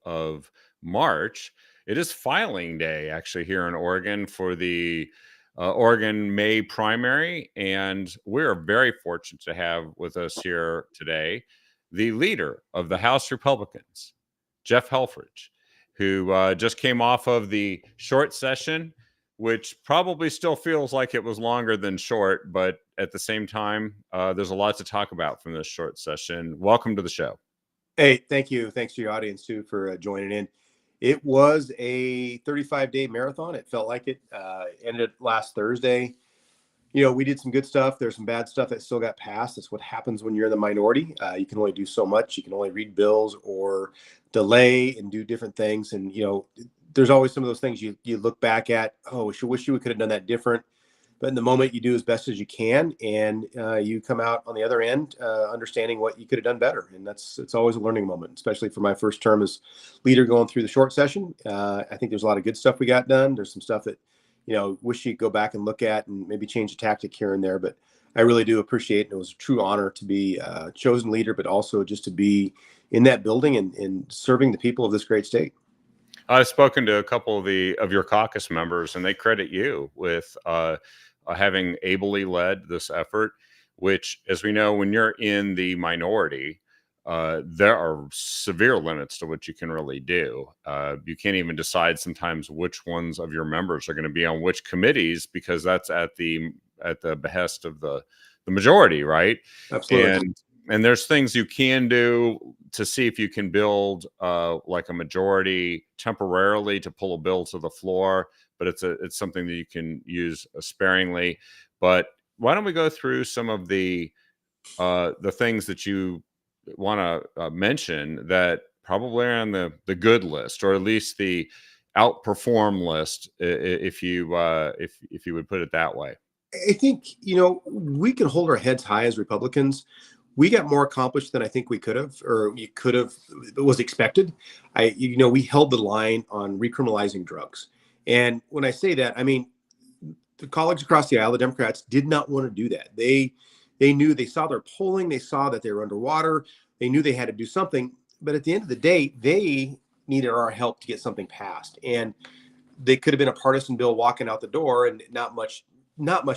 of March. It is filing day actually here in Oregon for the Oregon May primary. And we're very fortunate to have with us here today the leader of the House Republicans, Jeff Helfrich, who just came off of the short session, which probably still feels like it was longer than short, but at the same time, there's a lot to talk about from this short session. Welcome to the show. Hey, thank you. Thanks to your audience too for joining in. It was a 35-day marathon. It felt like it ended last Thursday. You know, we did some good stuff. There's some bad stuff that still got passed. That's what happens when you're in the minority. You can only do so much. You can only read bills or delay and do different things. And, you know, there's always some of those things you look back at, oh, wish you could have done that different. But in the moment, you do as best as you can, and you come out on the other end understanding what you could have done better. And it's always a learning moment, especially for my first term as leader going through the short session. I think there's a lot of good stuff we got done. There's some stuff that, you know, wish you could go back and look at and maybe change the tactic here and there. But I really do appreciate it. It was a true honor to be chosen leader, but also just to be in that building and serving the people of this great state. I've spoken to a couple of your caucus members, and they credit you with having ably led this effort, which, as we know, when you're in the minority, there are severe limits to what you can really do. You can't even decide sometimes which ones of your members are going to be on which committees, because that's at the behest of the majority, right? Absolutely. And there's things you can do to see if you can build like a majority temporarily to pull a bill to the floor, but it's something that you can use sparingly. But why don't we go through some of the things that you want to mention that probably are on the good list, or at least the outperform list, if you would put it that way. I think, you know, we can hold our heads high as Republicans. We got more accomplished than I think we could have, or you could have, it was expected. We held the line on recriminalizing drugs. And when I say that, I mean, the colleagues across the aisle, the Democrats, did not want to do that. They knew, they saw their polling, they saw that they were underwater, they knew they had to do something. But at the end of the day, they needed our help to get something passed. And they could have been a partisan bill walking out the door and not much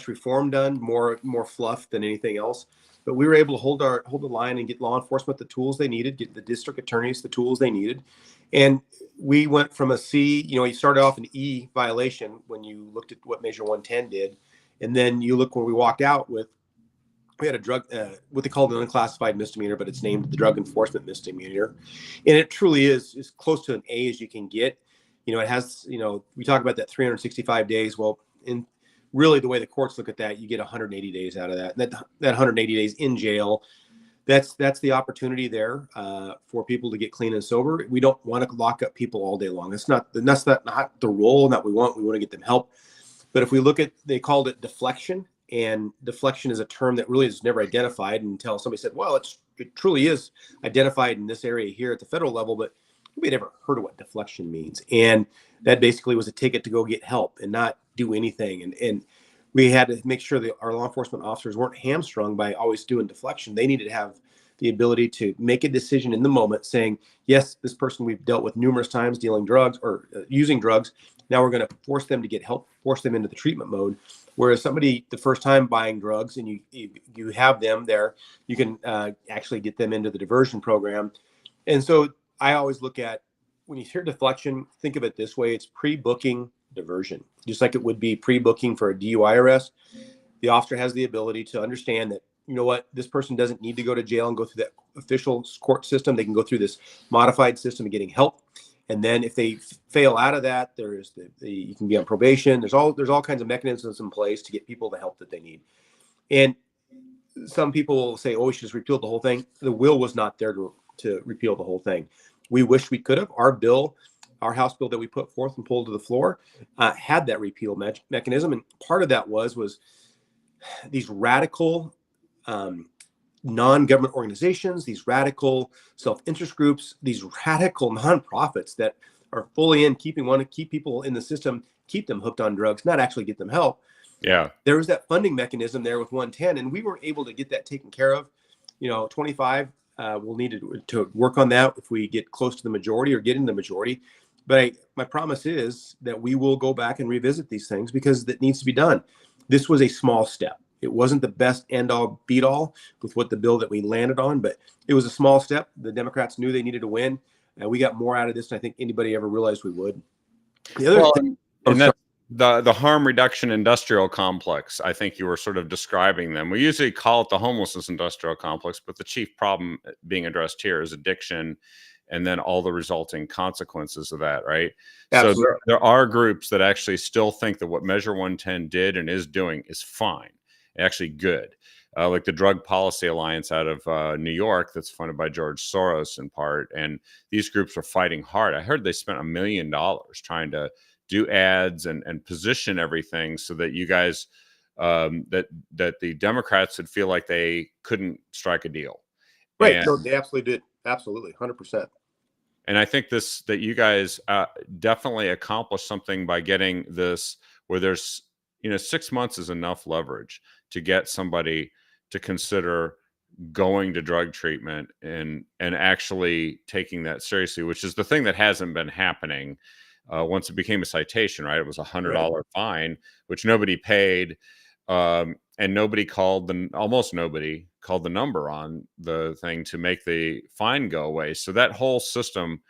reform done, more fluff than anything else. But we were able to hold the line and get law enforcement the tools they needed, get the district attorneys the tools they needed. And we went from a C, you know, you started off an E violation when you looked at what Measure 110 did. And then you look where we walked out with, we had a drug, what they called an unclassified misdemeanor, but it's named the drug enforcement misdemeanor. And it truly is as close to an A as you can get. You know, it has, you know, we talk about that 365 days. Well, in really the way the courts look at that, you get 180 days out of that. That 180 days in jail, that's the opportunity there for people to get clean and sober. We don't want to lock up people all day long. That's not the role that we want. We want to get them help. But if we look at, they called it deflection, and deflection is a term that really is never identified until somebody said, well, it truly is identified in this area here at the federal level, but nobody had ever heard of what deflection means. And that basically was a ticket to go get help and not do anything. And we had to make sure that our law enforcement officers weren't hamstrung by always doing deflection. They needed to have the ability to make a decision in the moment saying, yes, this person we've dealt with numerous times dealing drugs or using drugs. Now we're going to force them to get help, force them into the treatment mode. Whereas somebody the first time buying drugs and you have them there, you can actually get them into the diversion program. And so I always look at, when you hear deflection, think of it this way: it's pre-booking diversion, just like it would be pre-booking for a DUI arrest. The officer has the ability to understand that, you know what, this person doesn't need to go to jail and go through that official court system. They can go through this modified system of getting help. And then if they fail out of that, there's you can be on probation. There's all kinds of mechanisms in place to get people the help that they need. And some people will say, oh, we should just repeal the whole thing. The will was not there to repeal the whole thing. We wish we could have. Our House bill that we put forth and pulled to the floor had that repeal mechanism. And part of that was these radical non-government organizations, these radical self-interest groups, these radical nonprofits that are fully want to keep people in the system, keep them hooked on drugs, not actually get them help. Yeah. There was that funding mechanism there with 110, and we weren't able to get that taken care of. You know, 25 We'll need to work on that if we get close to the majority or get in the majority. But my promise is that we will go back and revisit these things because that needs to be done. This was a small step. It wasn't the best end all beat all with what the bill that we landed on, but it was a small step. The Democrats knew they needed to win, and we got more out of this than I think anybody ever realized we would. The other thing, and that's the harm reduction industrial complex. I think you were sort of describing them. We usually call it the homelessness industrial complex, but the chief problem being addressed here is addiction and then all the resulting consequences of that, right? Absolutely. So there are groups that actually still think that what Measure 110 did and is doing is fine, actually good. Like the Drug Policy Alliance out of New York that's funded by George Soros in part. And these groups are fighting hard. I heard they spent $1 million trying to do ads and position everything so that you guys, that the Democrats would feel like they couldn't strike a deal. Right. And, no, they absolutely did. Absolutely. 100%. and I think that you guys definitely accomplished something by getting this where there's, 6 months is enough leverage to get somebody to consider going to drug treatment and actually taking that seriously, which is the thing that hasn't been happening once it became a citation, right? It was $100 fine, which nobody paid. And almost nobody called the number on the thing to make the fine go away. So that whole system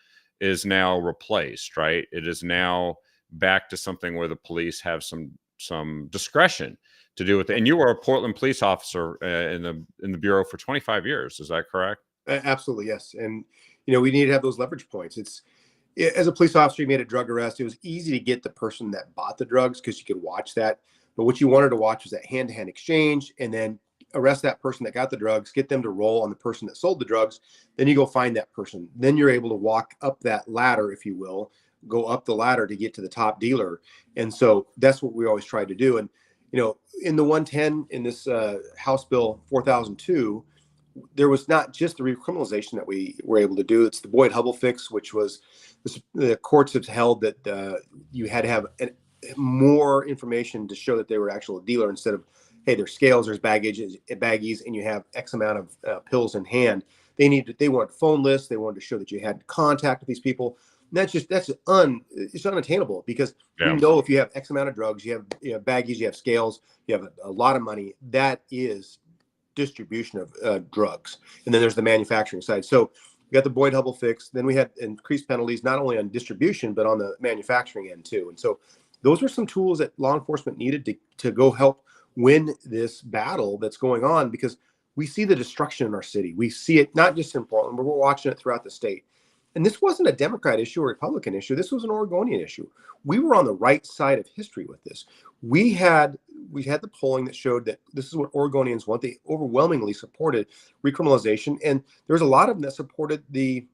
is now replaced, right? It is now back to something where the police have some discretion to do with it. And you were a Portland police officer in the bureau for 25 years. Is that correct? Absolutely, yes. And we need to have those leverage points. As a police officer, you made a drug arrest. It was easy to get the person that bought the drugs because you could watch that. But what you wanted to watch was that hand-to-hand exchange, and then arrest that person that got the drugs, get them to roll on the person that sold the drugs. Then you go find that person. Then you're able to walk up that ladder, if you will, go up the ladder to get to the top dealer. And so that's what we always tried to do. And in the 110 in this House Bill 4002, there was not just the recriminalization that we were able to do. It's the Boyd-Hubbell fix, which was the courts have held that you had to have more information to show that they were actual dealer instead of, hey, there's scales, there's baggies, and you have X amount of pills in hand. They want phone lists. They wanted to show that you had contact with these people. And it's unattainable because you know if you have X amount of drugs, you have baggies, you have scales, you have a lot of money. That is distribution of drugs. And then there's the manufacturing side. So we got the Boyd-Hubbell fix. Then we had increased penalties not only on distribution but on the manufacturing end too. And so those were some tools that law enforcement needed to go help win this battle that's going on, because we see the destruction in our city. We see it not just in Portland, but we're watching it throughout the state. And this wasn't a Democrat issue or Republican issue. This was an Oregonian issue. We were on the right side of history with this. We had the polling that showed that this is what Oregonians want. They overwhelmingly supported recriminalization, and there's a lot of them that supported the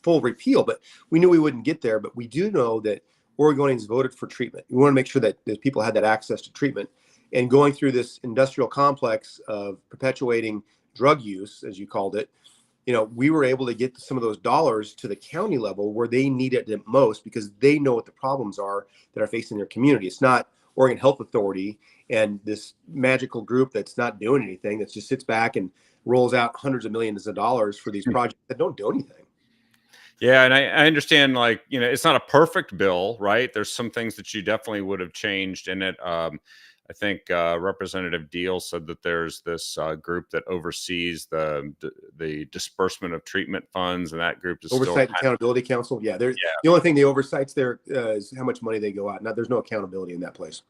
full repeal. But we knew we wouldn't get there. But we do know that Oregonians voted for treatment. We want to make sure that people had that access to treatment. And going through this industrial complex of perpetuating drug use, as you called it, we were able to get some of those dollars to the county level where they need it most, because they know what the problems are that are facing their community. It's not Oregon Health Authority and this magical group that's not doing anything, that just sits back and rolls out hundreds of millions of dollars for these projects that don't do anything. Yeah, and I understand, it's not a perfect bill, right? There's some things that you definitely would have changed in it. I think Representative Deal said that there's this group that oversees the disbursement of treatment funds, and that group is Oversight and Accountability Council. Yeah, the only thing the oversight's there is how much money they go out. Now, there's no accountability in that place.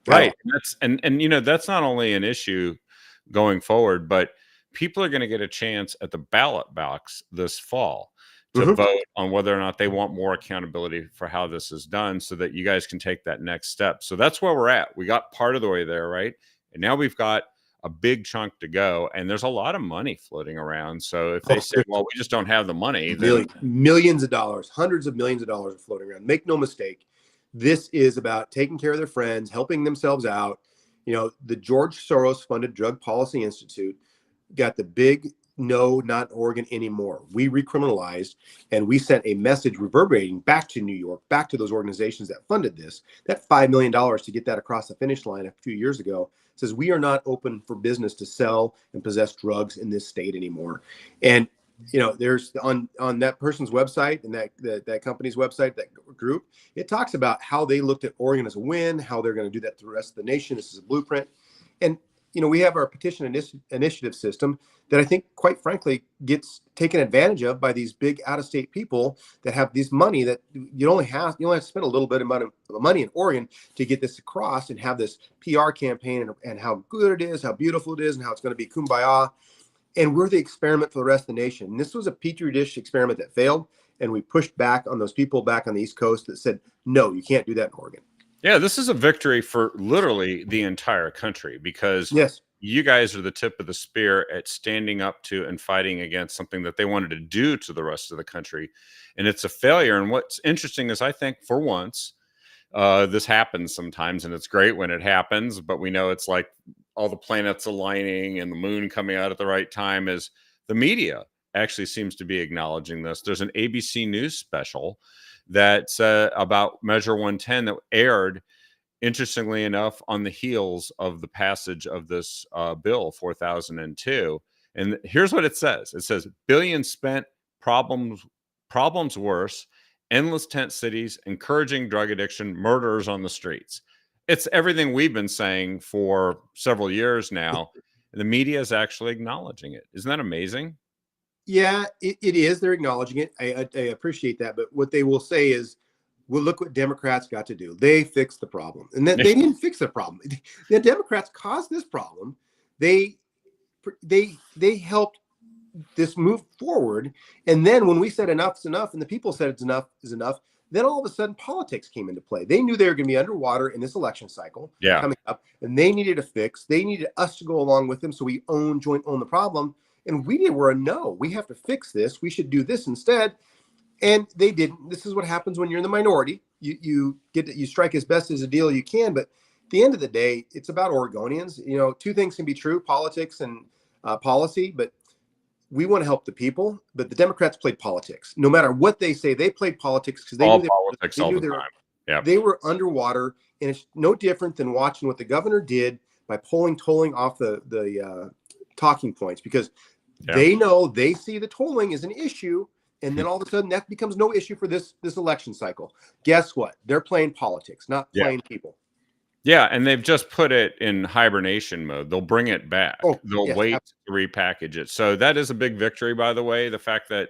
Right. That's not only an issue going forward, but people are going to get a chance at the ballot box this fall to vote on whether or not they want more accountability for how this is done, so that you guys can take that next step. So that's where we're at. We got part of the way there, right? And now we've got a big chunk to go, and there's a lot of money floating around. So if they say, well, we just don't have the money, then millions of dollars, hundreds of millions of dollars are floating around. Make no mistake, this is about taking care of their friends, helping themselves out. The George Soros funded Drug Policy Institute got the big no, not Oregon anymore. We recriminalized, and we sent a message reverberating back to New York, back to those organizations that funded this. That $5 million to get that across the finish line a few years ago says we are not open for business to sell and possess drugs in this state anymore. And there's on that person's website and that company's website, that group, it talks about how they looked at Oregon as a win, how they're going to do that to the rest of the nation. This is a blueprint. And we have our petition initiative system that I think, quite frankly, gets taken advantage of by these big out-of-state people that have this money that you only have to spend a little bit amount of money in Oregon to get this across and have this PR campaign and how good it is, how beautiful it is, and how it's going to be kumbaya. And we're the experiment for the rest of the nation. And this was a petri dish experiment that failed, and we pushed back on those people back on the East Coast that said, no, you can't do that in Oregon. Yeah, this is a victory for literally the entire country, because yes, you guys are the tip of the spear at standing up to and fighting against something that they wanted to do to the rest of the country. And it's a failure. And what's interesting is, I think for once, this happens sometimes, and it's great when it happens, but we know it's like all the planets aligning and the moon coming out at the right time, is the media actually seems to be acknowledging this. There's an ABC News special that's about Measure 110 that aired, interestingly enough, on the heels of the passage of this bill 4002. And here's what it says. It says, billions spent, problems worse, endless tent cities, encouraging drug addiction, murderers on the streets. It's everything we've been saying for several years now. The media is actually acknowledging it. Isn't that amazing? Yeah, it is. They're acknowledging it. I appreciate that. But what they will say is, well, look what Democrats got to do. They fixed the problem. And then they didn't fix the problem. The Democrats caused this problem. They helped this move forward. And then when we said enough's enough and the people said it's enough is enough, then all of a sudden politics came into play. They knew they were going to be underwater in this election cycle coming up, and they needed a fix. They needed us to go along with them, so we joint own the problem. And were a no. We have to fix this. We should do this instead. And they didn't. This is what happens when you're in the minority. You strike as best as a deal you can, but at the end of the day, it's about Oregonians. Two things can be true: politics and policy. But we want to help the people. But the Democrats played politics. No matter what they say, they played politics because they knew politics all the time. They were underwater, and it's no different than watching what the governor did by tolling off the talking points, because they know, they see the tolling is an issue, and then all of a sudden that becomes no issue for this election cycle. Guess what? They're playing politics, not playing people. Yeah, and they've just put it in hibernation mode. They'll bring it back. They'll wait to repackage it. So that is a big victory, by the way. The fact that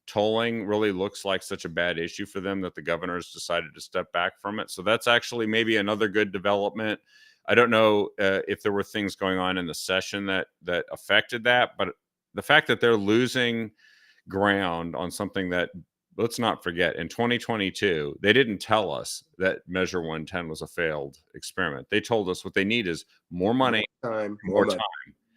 tolling really looks like such a bad issue for them that the governor's decided to step back from it. So that's actually maybe another good development. I don't know if there were things going on in the session that affected that, but the fact that they're losing ground on something that, let's not forget, in 2022, they didn't tell us that Measure 110 was a failed experiment. They told us what they need is more money, more time.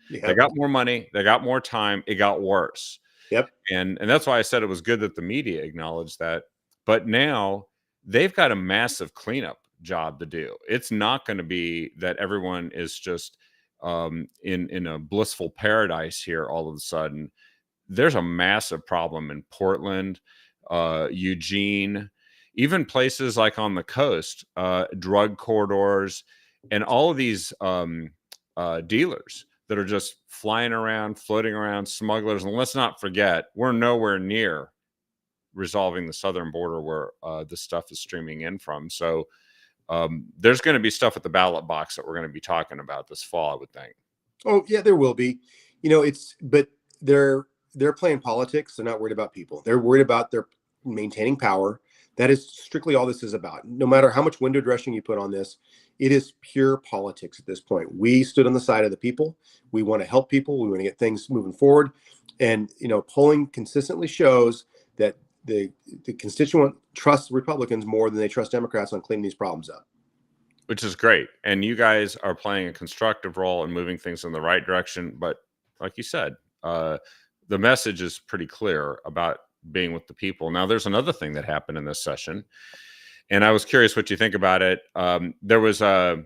Yep. They got more money, they got more time, it got worse. Yep. And that's why I said it was good that the media acknowledged that. But now they've got a massive cleanup job to do. It's not going to be that everyone is just in a blissful paradise here all of a sudden. There's a massive problem in Portland, Eugene, even places like on the coast, drug corridors, and all of these dealers that are just flying around, floating around, smugglers. And let's not forget, we're nowhere near resolving the southern border where this stuff is streaming in from. So there's going to be stuff at the ballot box that we're going to be talking about this fall, I would think. Oh yeah, there will be. But they're playing politics. They're not worried about people. They're worried about their maintaining power. That is strictly all this is about. No matter how much window dressing you put on this, it is pure politics at this point. We stood on the side of the people. We want to help people. We want to get things moving forward. And, polling consistently shows that the constituent trusts Republicans more than they trust Democrats on cleaning these problems up. Which is great. And you guys are playing a constructive role in moving things in the right direction. But like you said, the message is pretty clear about being with the people. Now, there's another thing that happened in this session, and I was curious what you think about it. There was an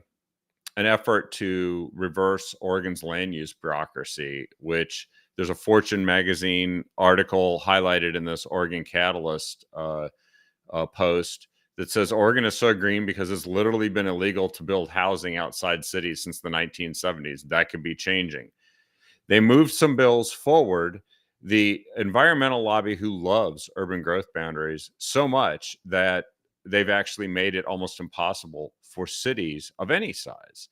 effort to reverse Oregon's land use bureaucracy, which there's a Fortune magazine article highlighted in this Oregon Catalyst post that says Oregon is so green because it's literally been illegal to build housing outside cities since the 1970s. That could be changing. They moved some bills forward. The environmental lobby, who loves urban growth boundaries so much that they've actually made it almost impossible for cities of any size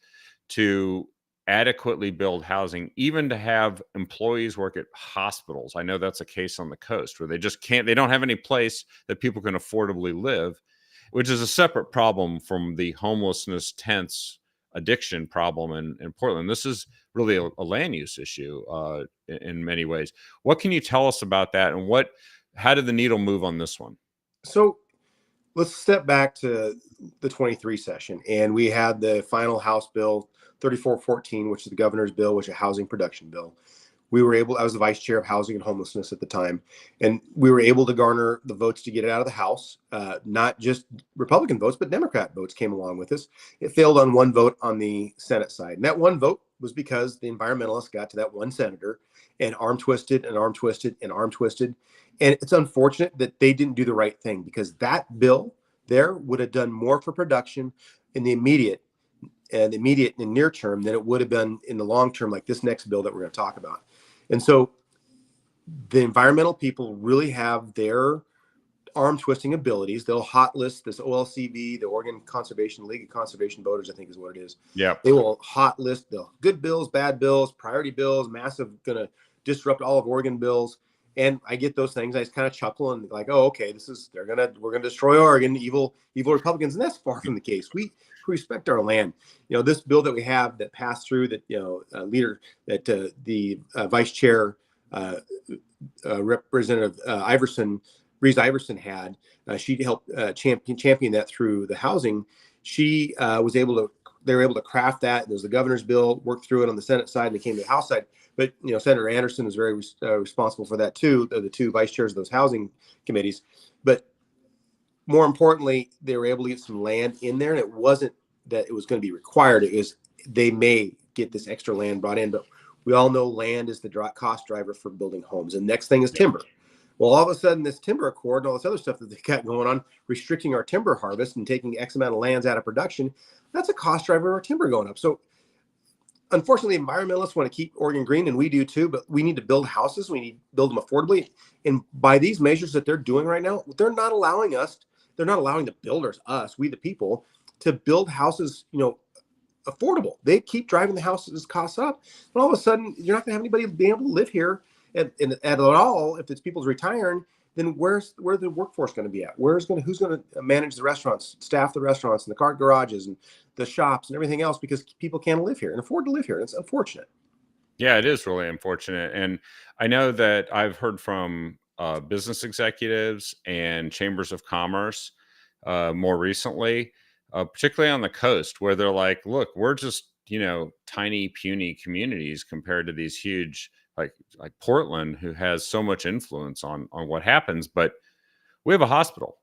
to adequately build housing, even to have employees work at hospitals. I know that's a case on the coast where they just can't, they don't have any place that people can affordably live, which is a separate problem from the homelessness tents addiction problem in Portland. This is really a land use issue in many ways. What can you tell us about that, and how did the needle move on this one? So let's step back to the 23 session, and we had the final House bill 3414, which is the governor's bill, which is a housing production bill. I was the vice chair of housing and homelessness at the time, and we were able to garner the votes to get it out of the House. Not just Republican votes, but Democrat votes came along with us. It failed on one vote on the Senate side. And that one vote was because the environmentalists got to that one senator and arm twisted and arm twisted and arm twisted. And it's unfortunate that they didn't do the right thing, because that bill there would have done more for production in the immediate and near term than it would have been in the long term, like this next bill that we're going to talk about. And so the environmental people really have their arm twisting abilities. They'll hot list this OLCV, the Oregon Conservation League of Conservation Voters, I think is what it is. Yeah. They will hot list the good bills, bad bills, priority bills, massive, going to disrupt all of Oregon bills. And I get those things. I just kind of chuckle and like, oh, okay, we're gonna destroy Oregon, evil Republicans, and that's far from the case. We respect our land. This bill that we have that passed through, that the vice chair, Representative Reese Iverson had. She helped champion that through the housing. They were able to craft that. There's the governor's bill, worked through it on the Senate side, and it came to the House side. But Senator Anderson is very responsible for that too. The two vice chairs of those housing committees. But more importantly, they were able to get some land in there, and it wasn't that it was going to be required. It was they may get this extra land brought in, but we all know land is the cost driver for building homes. And next thing is timber. Well, all of a sudden, this timber accord and all this other stuff that they got going on, restricting our timber harvest and taking X amount of lands out of production, that's a cost driver of our timber going up. So unfortunately, environmentalists want to keep Oregon green, and we do too, but we need to build houses. We need to build them affordably. And by these measures that they're doing right now, they're not allowing the builders, us, we the people, to build houses, affordable. They keep driving the houses costs up. And all of a sudden, you're not going to have anybody being able to live here at all. If it's people's retiring, then where's the workforce going to be at? Who's going to manage the restaurants, staff the restaurants and the car garages and the shops and everything else, because people can't live here and afford to live here. It's unfortunate. Yeah, it is really unfortunate. And I know that I've heard from business executives and chambers of commerce more recently, particularly on the coast, where they're like, look, we're just, tiny, puny communities compared to these huge, like Portland, who has so much influence on what happens. But we have a hospital.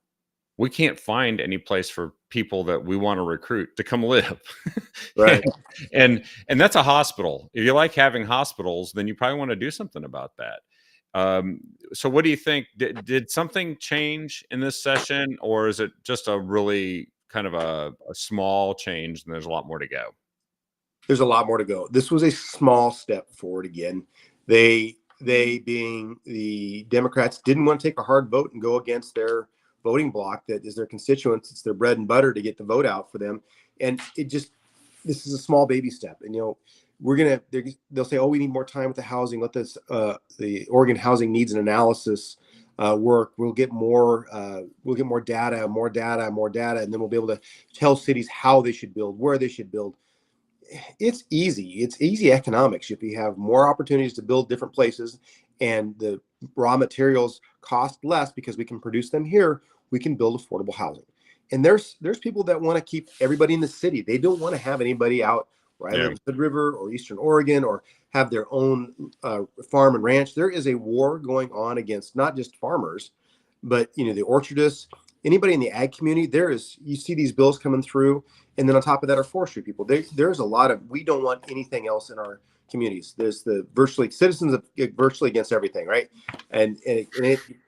We can't find any place for people that we want to recruit to come live. Right. and that's a hospital. If you like having hospitals, then you probably want to do something about that. So what do you think? Did something change in this session, or is it just a really kind of a small change and there's a lot more to go? There's a lot more to go. This was a small step forward again. They being the Democrats didn't want to take a hard vote and go against their voting bloc that is their constituents. It's their bread and butter to get the vote out for them. And this is a small baby step. And, they'll say, oh, we need more time with the housing. Let this, the Oregon Housing Needs and Analysis work. We'll get more data, and then we'll be able to tell cities how they should build, where they should build. It's easy. It's easy economics. If you have more opportunities to build different places and the raw materials cost less because we can produce them here, we can build affordable housing. And there's people that want to keep everybody in the city. They don't want to have anybody out where I live in Hood River or Eastern Oregon, or have their own farm and ranch. There is a war going on against not just farmers, but the orchardists, anybody in the ag community. You see these bills coming through, and then on top of that are forestry people. There's a lot of, we don't want anything else in our communities. There's the virtually citizens of virtually against everything, right? And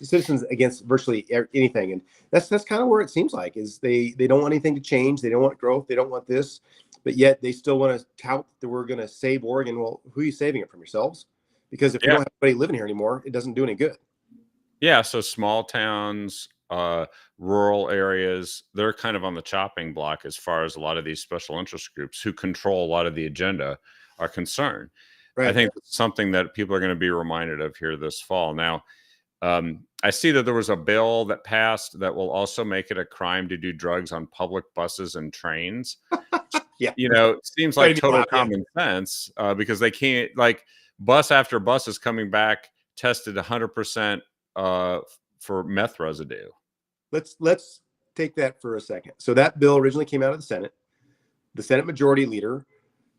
citizens against virtually anything, and that's kind of where it seems like is they don't want anything to change. They don't want growth. They don't want this, but yet they still want to tout that we're going to save Oregon. Well, who are you saving it from? Yourselves? Because if we Yeah. don't have anybody living here anymore, it doesn't do any good. Yeah. So small towns, rural areas, they're kind of on the chopping block as far as a lot of these special interest groups who control a lot of the agenda are concerned. I Right. think it's something that people are going to be reminded of here this fall. Now, I see that there was a bill that passed that will also make it a crime to do drugs on public buses and trains. Yeah. It seems Ready like to go total out, yeah. common sense because they can't, like, bus after bus is coming back tested 100% uh, for meth residue. Let's take that for a second. So that bill originally came out of the Senate. The Senate Majority Leader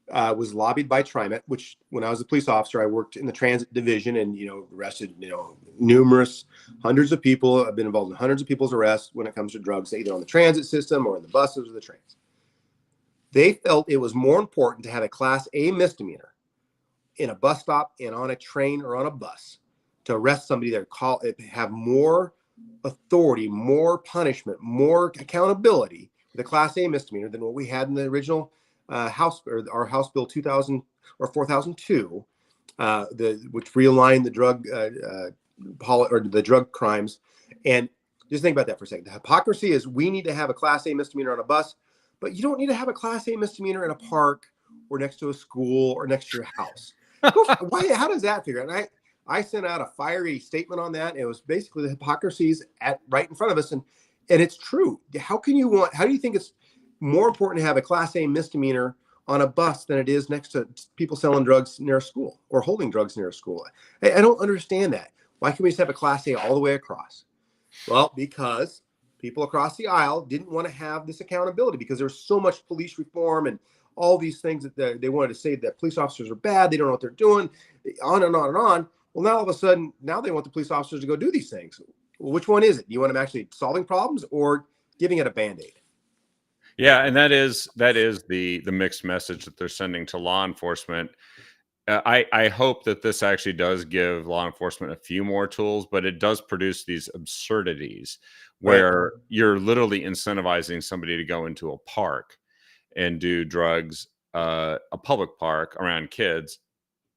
was lobbied by TriMet, which when I was a police officer, I worked in the transit division and, arrested, numerous hundreds of people. I've been involved in hundreds of people's arrests when it comes to drugs, either on the transit system or in the buses or the trains. They felt it was more important to have a Class A misdemeanor in a bus stop and on a train or on a bus to arrest somebody that have more authority, more punishment, more accountability with a Class A misdemeanor than what we had in the original House or our House Bill 2000 or 4002, which realigned the drug or the drug crimes. And just think about that for a second. The hypocrisy is we need to have a Class A misdemeanor on a bus, but you don't need to have a Class A misdemeanor in a park or next to a school or next to your house. Why? How does that figure? And I sent out a fiery statement on that. It was basically the hypocrisies right in front of us, and it's true. How do you think it's more important to have a Class A misdemeanor on a bus than it is next to people selling drugs near a school or holding drugs near a school? I don't understand that. Why can't we just have a Class A all the way across? Well, because people across the aisle didn't want to have this accountability because there was so much police reform and all these things that they wanted to say that police officers are bad. They don't know what they're doing, on and on and on. Well, now all of a sudden, now they want the police officers to go do these things. Well, which one is it? Do you want them actually solving problems or giving it a Band-Aid? Yeah, and that is the mixed message that they're sending to law enforcement. I hope that this actually does give law enforcement a few more tools, but it does produce these absurdities Right. where you're literally incentivizing somebody to go into a park and do drugs, a public park around kids,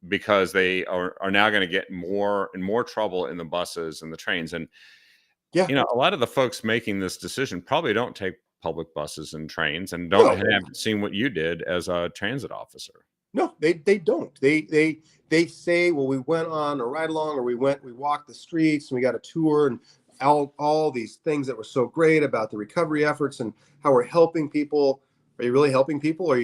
because they are now going to get more and more trouble in the buses and the trains. And Yeah. a lot of the folks making this decision probably don't take public buses and trains and No. haven't seen what you did as a transit officer. No, they don't. They say, well, we went on a ride along, or we walked the streets, and we got a tour, and all these things that were so great about the recovery efforts and how we're helping people. Are you really helping people? Or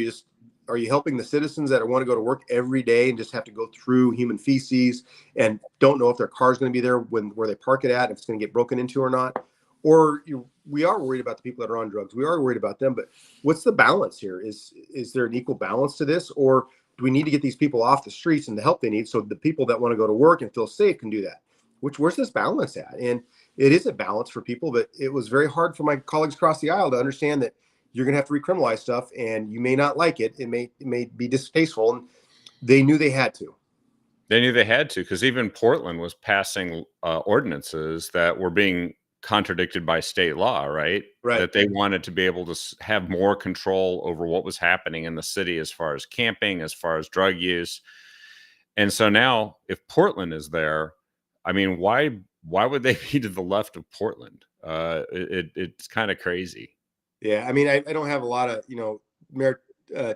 are you helping the citizens that want to go to work every day and just have to go through human feces and don't know if their car's going to be there where they park it at, if it's going to get broken into or not? Or we are worried about the people that are on drugs. We are worried about them, but what's the balance here? Is there an equal balance to this, or do we need to get these people off the streets and the help they need so the people that want to go to work and feel safe can do that? Where's this balance at? And it is a balance for people, but it was very hard for my colleagues across the aisle to understand that you're going to have to recriminalize stuff, and you may not like it. It may be distasteful, and they knew they had to. They knew they had to, because even Portland was passing ordinances that were being contradicted by state law, right? Right. That they wanted to be able to have more control over what was happening in the city as far as camping, as far as drug use. And so now, if Portland is there, I mean, why would they be to the left of Portland? It's kind of crazy. Yeah, I mean, I don't have a lot of, Mayor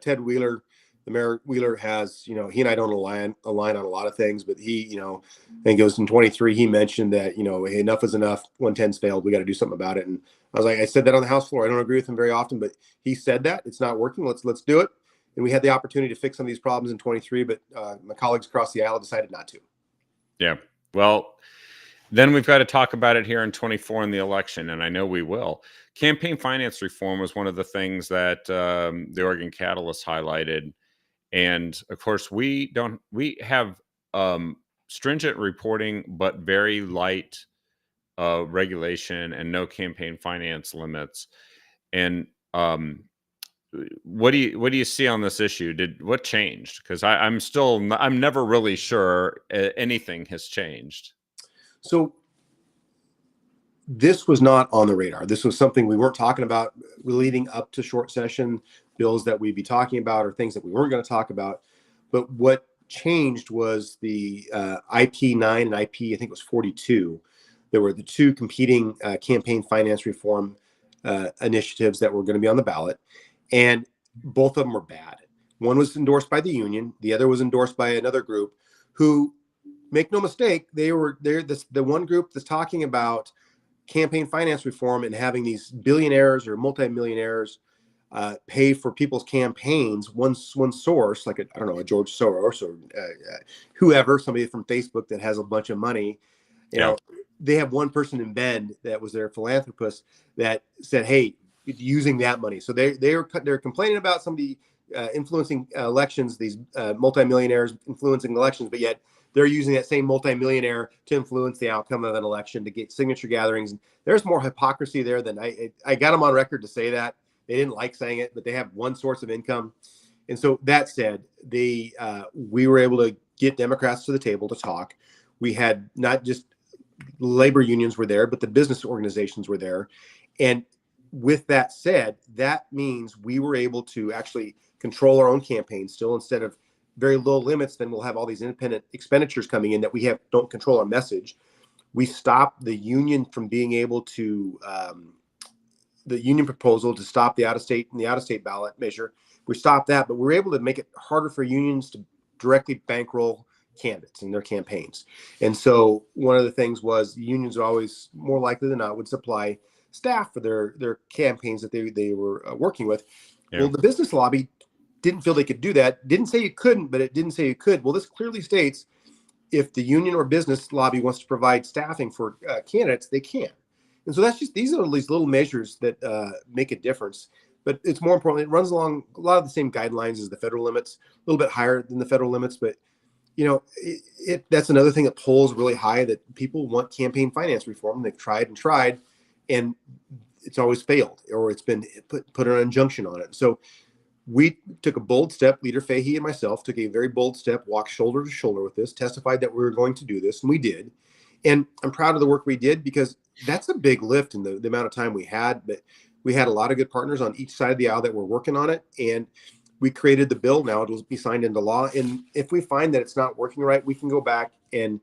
Ted Wheeler. The Mayor Wheeler has, he and I don't align on a lot of things, but he, I think it was in 23, he mentioned that, hey, enough is enough. 110's failed. We got to do something about it. And I was like, I said that on the House floor. I don't agree with him very often, but he said that it's not working. Let's do it. And we had the opportunity to fix some of these problems in 23, but my colleagues across the aisle decided not to. Yeah. Well, then we've got to talk about it here in 24 in the election, and I know we will. Campaign finance reform was one of the things that the Oregon Catalyst highlighted. And of course, we have stringent reporting, but very light regulation and no campaign finance limits. And what do you see on this issue? What changed? Because I'm never really sure anything has changed. So this was not on the radar. This was something we weren't talking about leading up to short session, bills that we'd be talking about or things that we weren't going to talk about. But what changed was the IP 9 and IP, I think it was 42. There were the two competing campaign finance reform initiatives that were going to be on the ballot. And both of them were bad. One was endorsed by the union. The other was endorsed by another group who, make no mistake, they're the one group that's talking about campaign finance reform and having these billionaires or multimillionaires pay for people's campaigns. One source, like I don't know, a George Soros or whoever, somebody from Facebook that has a bunch of money, you know, they have one person in Bend that was their philanthropist that said, "Hey, using that money." So they're complaining about somebody influencing elections, these multimillionaires influencing elections, but yet they're using that same multimillionaire to influence the outcome of an election to get signature gatherings. There's more hypocrisy there than I got them on record to say that. They didn't like saying it, but they have one source of income. And so that said, we were able to get Democrats to the table to talk. We had not just labor unions were there, but the business organizations were there. And with that said, that means we were able to actually control our own campaign still. Instead of very low limits, then we'll have all these independent expenditures coming in that don't control our message. We stopped the union from being able to, the union proposal to stop the out-of-state ballot measure. We stopped that, but we were able to make it harder for unions to directly bankroll candidates in their campaigns. And so one of the things was unions are always more likely than not would supply staff for their campaigns that they were working with. Yeah. Well, the business lobby didn't feel they could do that. Didn't say you couldn't, but it didn't say you could. Well, this clearly states if the union or business lobby wants to provide staffing for candidates, they can. And so these are these little measures that make a difference. But it's more important, it runs along a lot of the same guidelines as the federal limits, a little bit higher than the federal limits. But, you know, that's another thing that pulls really high, that people want campaign finance reform. They've tried and tried, and it's always failed, or it's been put an injunction on it. So we took a bold step. Leader Fahey and myself took a very bold step, walked shoulder to shoulder with this, testified that we were going to do this, and we did. And I'm proud of the work we did, because that's a big lift in the amount of time we had. But we had a lot of good partners on each side of the aisle that were working on it. And we created the bill. Now it will be signed into law. And if we find that it's not working right, we can go back and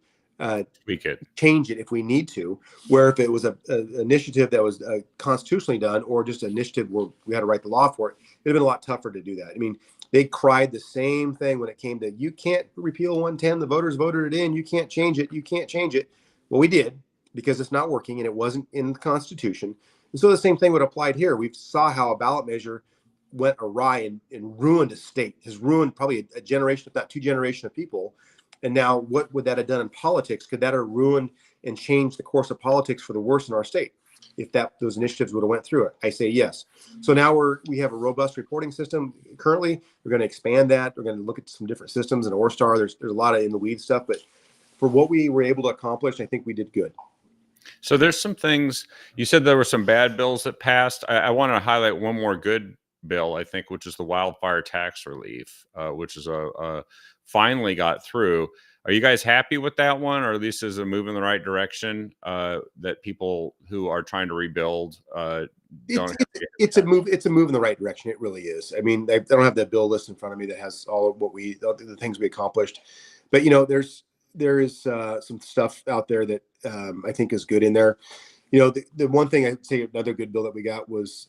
tweak it, change it if we need to. Where if it was an initiative that was constitutionally done, or just an initiative where we had to write the law for it, it'd have been a lot tougher to do that. I mean, they cried the same thing when it came to, you can't repeal 110. The voters voted it in. You can't change it. You can't change it. Well, we did, because it's not working and it wasn't in the Constitution. And so the same thing would apply here. We saw how a ballot measure went awry and ruined a state, has ruined probably a generation, if not two generations of people. And now what would that have done in politics? Could that have ruined and changed the course of politics for the worse in our state if those initiatives would have went through it? I say yes. So now we have a robust reporting system. Currently, we're going to expand that. We're going to look at some different systems in ORSTAR. There's a lot of in the weeds stuff, but for what we were able to accomplish, I think we did good. So there's some things, you said there were some bad bills that passed. I want to highlight one more good bill, I think, which is the wildfire tax relief, which is finally got through. Are you guys happy with that one, or at least is a move in the right direction, that people who are trying to rebuild it's a move in the right direction? It really is. I mean, I don't have that bill list in front of me that has all of the things we accomplished, but you know, there is some stuff out there that I think is good in there. You know, the one thing I'd say, another good bill that we got was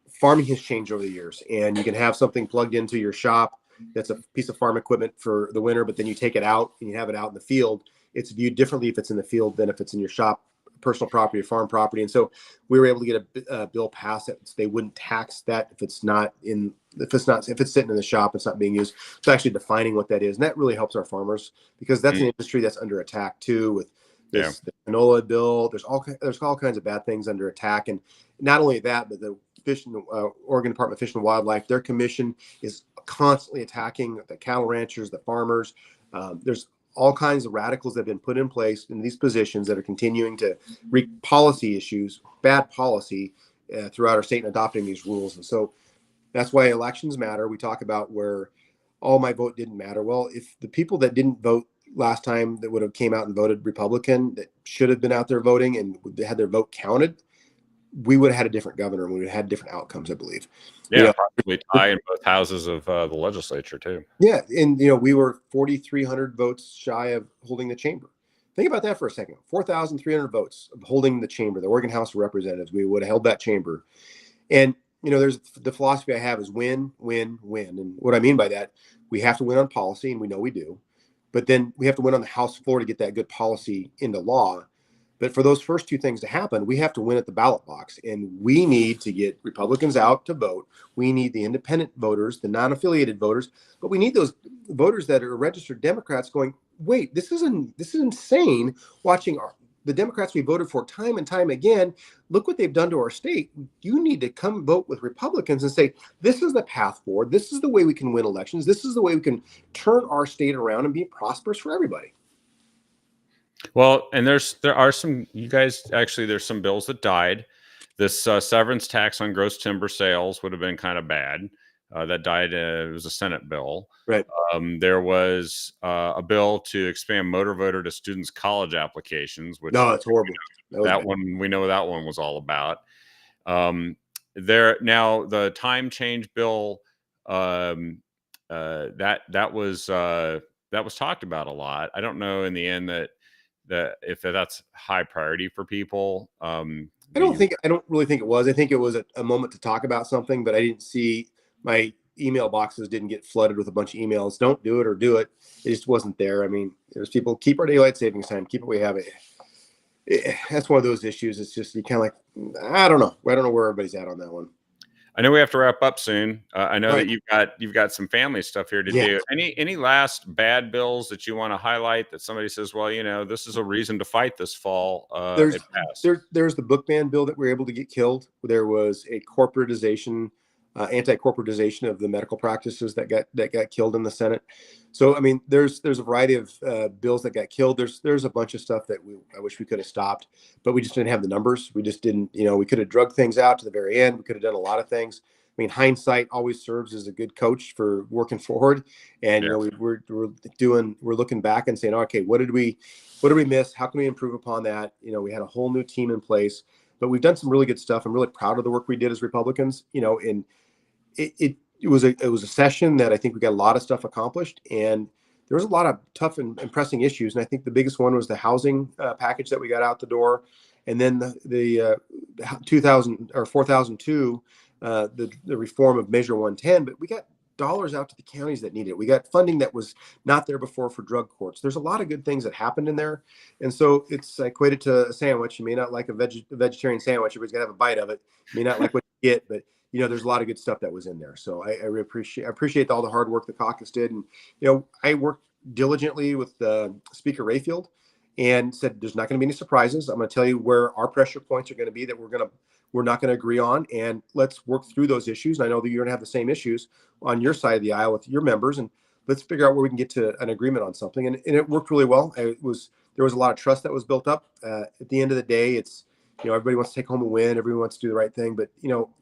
farming has changed over the years, and you can have something plugged into your shop that's a piece of farm equipment for the winter, but then you take it out and you have it out in the field. It's viewed differently if it's in the field than if it's in your shop, personal property or farm property. And so we were able to get a bill passed that they wouldn't tax that if it's sitting in the shop, it's not being used. It's actually defining what that is. And that really helps our farmers, because that's an industry that's under attack too, with the canola bill. There's all kinds of bad things under attack. And not only that, but the Oregon Department of Fish and Wildlife, their commission is constantly attacking the cattle ranchers, the farmers. There's all kinds of radicals that have been put in place in these positions that are continuing to wreak policy issues, bad policy throughout our state, and adopting these rules. And so That's why elections matter. We talk about where all my vote didn't matter. Well, if the people that didn't vote last time that would have came out and voted Republican that should have been out there voting and they had their vote counted, we would have had a different governor and we would have had different outcomes, I believe. Yeah, possibly tie in both houses of the legislature too. Yeah, and we were 4,300 votes shy of holding the chamber. Think about that for a second. 4,300 votes of holding the chamber, the Oregon House of Representatives. We would have held that chamber. And there's the philosophy I have is win, win, win. And what I mean by that, we have to win on policy, and we know we do. But then we have to win on the House floor to get that good policy into law. But for those first two things to happen, we have to win at the ballot box. And we need to get Republicans out to vote. We need the independent voters, the non-affiliated voters, but we need those voters that are registered Democrats going, wait, this is insane watching the Democrats we voted for time and time again. Look what they've done to our state. You need to come vote with Republicans and say, this is the path forward. This is the way we can win elections. This is the way we can turn our state around and be prosperous for everybody. Well, and there are some, you guys, actually, there's some bills that died. This severance tax on gross timber sales would have been kind of bad. That died. It was a Senate bill. Right. There was a bill to expand motor voter to students' college applications, which no, it's horrible. That one, we know that one was all about. There now the time change bill, that was talked about a lot. I don't know in the end that if that's high priority for people. I don't really think it was. I think it was a moment to talk about something, but I didn't see my email boxes didn't get flooded with a bunch of emails. Don't do it or do it. It just wasn't there. I mean, there's people keep our daylight savings time, keep it we have it. That's one of those issues. It's just you kind of like, I don't know where everybody's at on that one. I know we have to wrap up soon. I know that you've got some family stuff here to do. Any last bad bills that you want to highlight that somebody says, well, this is a reason to fight this fall? There's the book ban bill that we were able to get killed. There was a corporatization, anti-corporatization of the medical practices that got killed in the Senate. So I mean, there's a variety of bills that got killed. There's a bunch of stuff that I wish we could have stopped, but we just didn't have the numbers. We just didn't. We could have drugged things out to the very end. We could have done a lot of things. I mean, hindsight always serves as a good coach for working forward. And we're looking back and saying, okay, what did we miss? How can we improve upon that? We had a whole new team in place, but we've done some really good stuff. I'm really proud of the work we did as Republicans. And it was a session that I think we got a lot of stuff accomplished, and there was a lot of tough and pressing issues. And I think the biggest one was the housing package that we got out the door, and then the 2000 or 4002, the reform of Measure 110. But we got dollars out to the counties that need it. We got funding that was not there before for drug courts. There's a lot of good things that happened in there, and so it's equated to a sandwich. You may not like a vegetarian sandwich; everybody's gonna have a bite of it. You may not like what you get, but there's a lot of good stuff that was in there. So I really appreciate all the hard work the caucus did. And, I worked diligently with Speaker Rayfield and said, there's not going to be any surprises. I'm going to tell you where our pressure points are going to be that we're not going to agree on. And let's work through those issues. And I know that you're going to have the same issues on your side of the aisle with your members. And let's figure out where we can get to an agreement on something. And it worked really well. There was a lot of trust that was built up. At the end of the day, it's, everybody wants to take home a win. Everyone wants to do the right thing. But,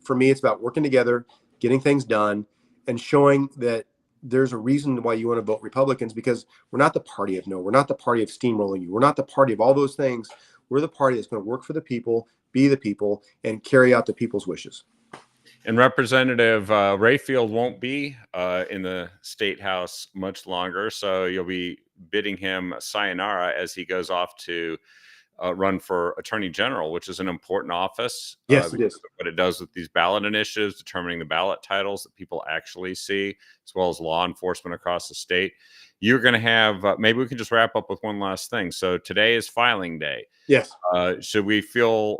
for me, it's about working together, getting things done, and showing that there's a reason why you want to vote Republicans, because we're not the party of no. We're not the party of steamrolling you. We're not the party of all those things. We're the party that's going to work for the people, be the people, and carry out the people's wishes. And Representative Rayfield won't be in the State House much longer. So you'll be bidding him sayonara as he goes off to run for Attorney General, which is an important office. Yes, it is. What it does with these ballot initiatives, determining the ballot titles that people actually see, as well as law enforcement across the state. You're going to have, maybe we can just wrap up with one last thing. So today is filing day. Yes. Should we feel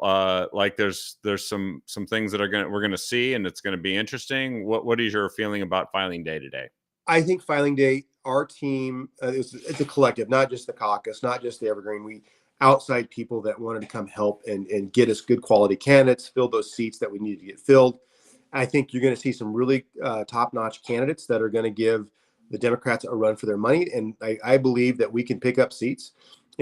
like there's some things that we're going to see and it's going to be interesting? What is your feeling about filing day today? I think filing day, our team, it's a collective, not just the caucus, not just the Evergreen. Outside people that wanted to come help and get us good quality candidates, fill those seats that we needed to get filled. I think you're going to see some really top-notch candidates that are going to give the Democrats a run for their money. And I believe that we can pick up seats.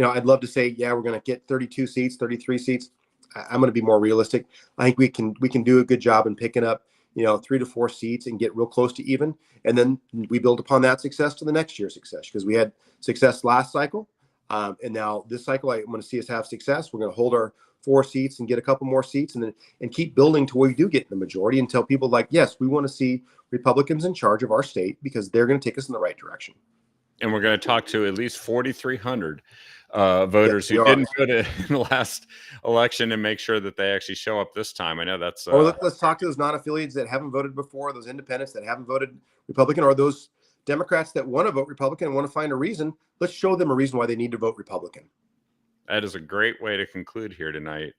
I'd love to say, yeah, we're going to get 32 seats, 33 seats. I'm going to be more realistic. I think we can do a good job in picking up 3 to 4 seats and get real close to even. And then we build upon that success to the next year's success, because we had success last cycle. And now this cycle, I want to see us have success. We're going to hold our 4 seats and get a couple more seats, and keep building to where we do get the majority, and tell people like, yes, we want to see Republicans in charge of our state because they're going to take us in the right direction. And we're going to talk to at least 4,300 voters who didn't vote in the last election, and make sure that they actually show up this time. I know that's. Or let's talk to those non-affiliates that haven't voted before, those independents that haven't voted Republican, or those Democrats that want to vote Republican and want to find a reason. Let's show them a reason why they need to vote Republican. That is a great way to conclude here tonight,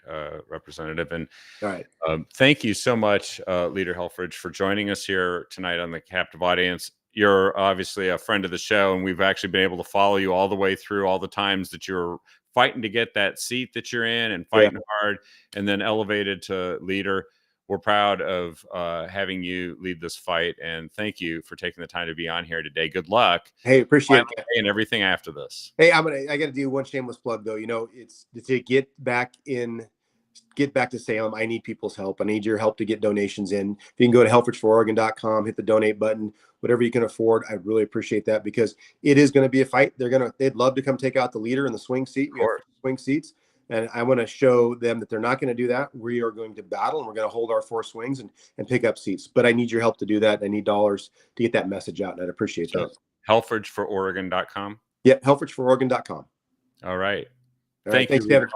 Representative. And all right, thank you so much, Leader Helfrich, for joining us here tonight on the Captive Audience. You're obviously a friend of the show, and we've actually been able to follow you all the way through all the times that you're fighting to get that seat that you're in, and fighting hard, and then elevated to leader. We're proud of having you lead this fight, and thank you for taking the time to be on here today. Good luck. Hey, appreciate it. And everything after this. Hey, I got to do one shameless plug though. It's to get back to Salem. I need people's help. I need your help to get donations in. If you can go to helfrichfororegon.com, hit the donate button, whatever you can afford. I really appreciate that, because it is going to be a fight. They'd love to come take out the leader in the swing seat. We have swing seats. And I want to show them that they're not going to do that. We are going to battle, and we're going to hold our 4 swings and pick up seats. But I need your help to do that. I need dollars to get that message out, and I'd appreciate that. helfrichfororegon.com? Yeah, helfrichfororegon.com. All right. Thanks, Kevin.